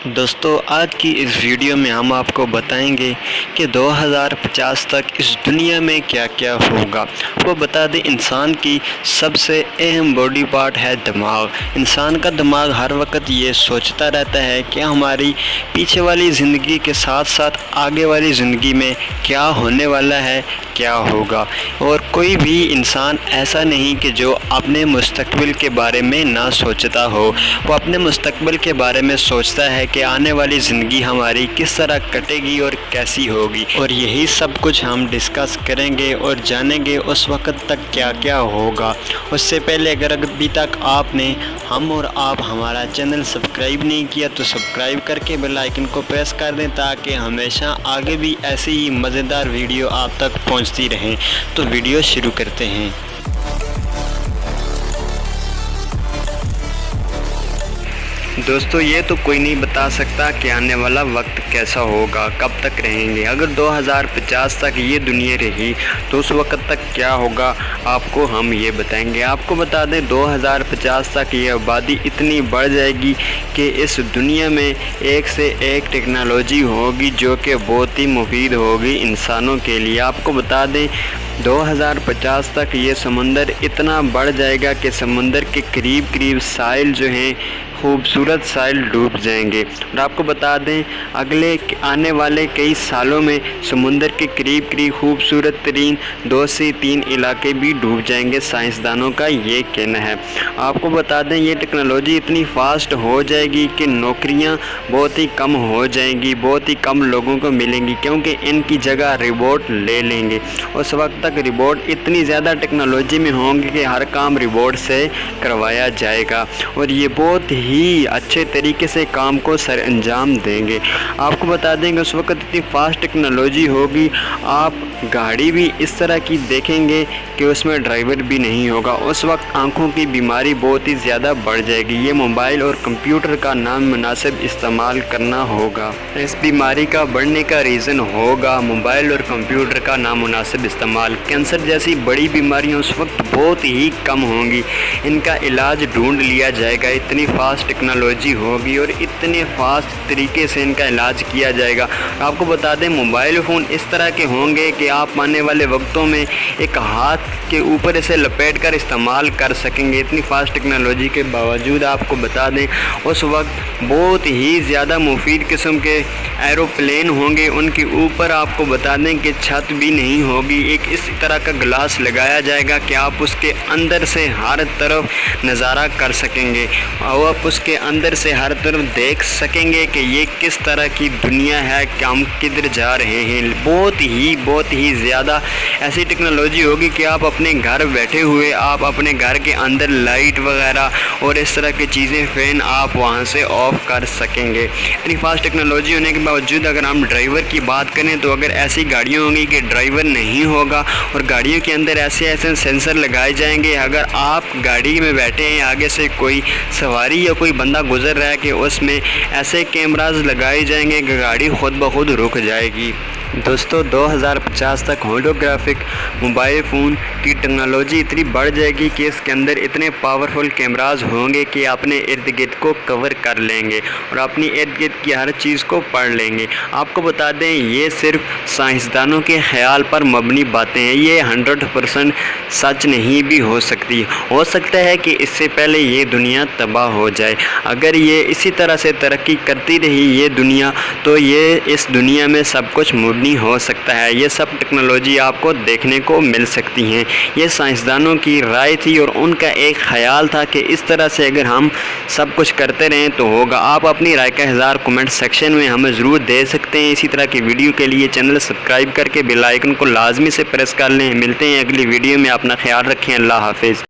दोस्तों आज की इस वीडियो में हम आपको बताएंगे कि 2050 तक इस दुनिया में क्या क्या होगा। वो बता दें, इंसान की सबसे अहम बॉडी पार्ट है दिमाग। इंसान का दिमाग हर वक्त ये सोचता रहता है कि हमारी पीछे वाली ज़िंदगी के साथ साथ आगे वाली ज़िंदगी में क्या होने वाला है, क्या होगा। और कोई भी इंसान ऐसा नहीं कि जो अपने मुस्तकबिल के बारे में ना सोचता हो। वो अपने मुस्तकबिल के बारे में सोचता है कि आने वाली ज़िंदगी हमारी किस तरह कटेगी और कैसी होगी। और यही सब कुछ हम डिस्कस करेंगे और जानेंगे उस वक्त तक क्या क्या होगा। उससे पहले अगर अभी तक आपने हम और आप हमारा चैनल सब्सक्राइब नहीं किया तो सब्सक्राइब करके बेल आइकन को प्रेस कर दें, ताकि हमेशा आगे भी ऐसी ही मज़ेदार वीडियो आप तक पहुंचती रहें। तो वीडियो शुरू करते हैं। दोस्तों ये तो कोई नहीं बता सकता कि आने वाला वक्त कैसा होगा, कब तक रहेंगे। अगर 2050 तक ये दुनिया रही तो उस वक्त तक क्या होगा आपको हम ये बताएंगे। आपको बता दें 2050 तक ये आबादी इतनी बढ़ जाएगी कि इस दुनिया में एक से एक टेक्नोलॉजी होगी जो कि बहुत ही मुफीद होगी इंसानों के लिए। आपको बता दें 2050 तक ये समंदर इतना बढ़ जाएगा कि समंदर के करीब करीब साहिल जो हैं खूबसूरत साहिल डूब जाएंगे। और आपको बता दें अगले आने वाले कई सालों में समुंदर के करीब करीब खूबसूरत तरीन 2 से 3 इलाके भी डूब जाएंगे, साइंसदानों का ये कहना है। आपको बता दें ये टेक्नोलॉजी इतनी फास्ट हो जाएगी कि नौकरियां बहुत ही कम हो जाएंगी, बहुत ही कम लोगों को मिलेंगी, क्योंकि इनकी जगह रोबोट ले लेंगे। उस वक्त तक रोबोट इतनी ज़्यादा टेक्नोलॉजी में होंगे कि हर काम रोबोट से करवाया जाएगा और ये बहुत ही अच्छे तरीके से काम को सर अंजाम देंगे। आपको बता देंगे उस वक्त इतनी फास्ट टेक्नोलॉजी होगी, आप गाड़ी भी इस तरह की देखेंगे कि उसमें ड्राइवर भी नहीं होगा। उस वक्त आंखों की बीमारी बहुत ही ज़्यादा बढ़ जाएगी। ये मोबाइल और कंप्यूटर का नामुनासिब इस्तेमाल करना होगा। इस बीमारी का बढ़ने का रीज़न होगा मोबाइल और कंप्यूटर का नामुनासिब इस्तेमाल। कैंसर जैसी बड़ी बीमारियां उस वक्त बहुत ही कम होंगी, इनका इलाज ढूंढ लिया जाएगा। इतनी फास्ट टेक्नोलॉजी होगी और इतने फास्ट तरीके से इनका इलाज किया जाएगा। आपको बता दें मोबाइल फ़ोन इस तरह के होंगे कि आप आने वाले वक्तों में एक हाथ के ऊपर इसे लपेट कर इस्तेमाल कर सकेंगे। इतनी फास्ट टेक्नोलॉजी के बावजूद आपको बता दें उस वक्त बहुत ही ज़्यादा मुफीद किस्म के एरोप्लेन होंगे। उनके ऊपर आपको बता दें कि छत भी नहीं होगी, एक इस तरह का ग्लास लगाया जाएगा कि आप उसके अंदर से हर तरफ नज़ारा कर सकेंगे और आप उसके अंदर से हर तरफ देख सकेंगे कि ये किस तरह की दुनिया है, कि हम किधर जा रहे हैं। बहुत ही ज़्यादा ऐसी टेक्नोलॉजी होगी कि आप अपने घर बैठे हुए आप अपने घर के अंदर लाइट वगैरह और इस तरह की चीज़ें फ़ैन आप वहाँ से ऑफ कर सकेंगे। इतनी फास्ट टेक्नोलॉजी होने के बावजूद अगर हम ड्राइवर की बात करें तो अगर ऐसी गाड़ियाँ होंगी कि ड्राइवर नहीं होगा और गाड़ियों के अंदर ऐसे सेंसर लगाए जाएंगे, अगर आप गाड़ी में बैठे हैं आगे से कोई सवारी या कोई बंदा गुजर रहा है कि उसमें ऐसे कैमरास लगाए जाएंगे कि गाड़ी खुद ब खुद रुक जाएगी। दोस्तों 2050 तक होलोग्राफिक मोबाइल फ़ोन की टेक्नोलॉजी इतनी बढ़ जाएगी कि इसके अंदर इतने पावरफुल कैमराज होंगे कि अपने इर्द गिर्द को कवर कर लेंगे और अपनी इर्द गिर्द की हर चीज़ को पढ़ लेंगे। आपको बता दें ये सिर्फ साइंसदानों के ख्याल पर मबनी बातें हैं, ये 100% सच नहीं भी हो सकती। हो सकता है कि इससे पहले ये दुनिया तबाह हो जाए। अगर ये इसी तरह से तरक्की करती रही ये दुनिया तो ये इस दुनिया में सब कुछ नहीं हो सकता है। ये सब टेक्नोलॉजी आपको देखने को मिल सकती हैं। ये साइंसदानों की राय थी और उनका एक ख्याल था कि इस तरह से अगर हम सब कुछ करते रहें तो होगा। आप अपनी राय का इज़हार कमेंट सेक्शन में हमें ज़रूर दे सकते हैं। इसी तरह की वीडियो के लिए चैनल सब्सक्राइब करके बेल आइकन को लाजमी से प्रेस कर लें। मिलते हैं अगली वीडियो में, अपना ख्याल रखें। अल्लाह हाफिज़।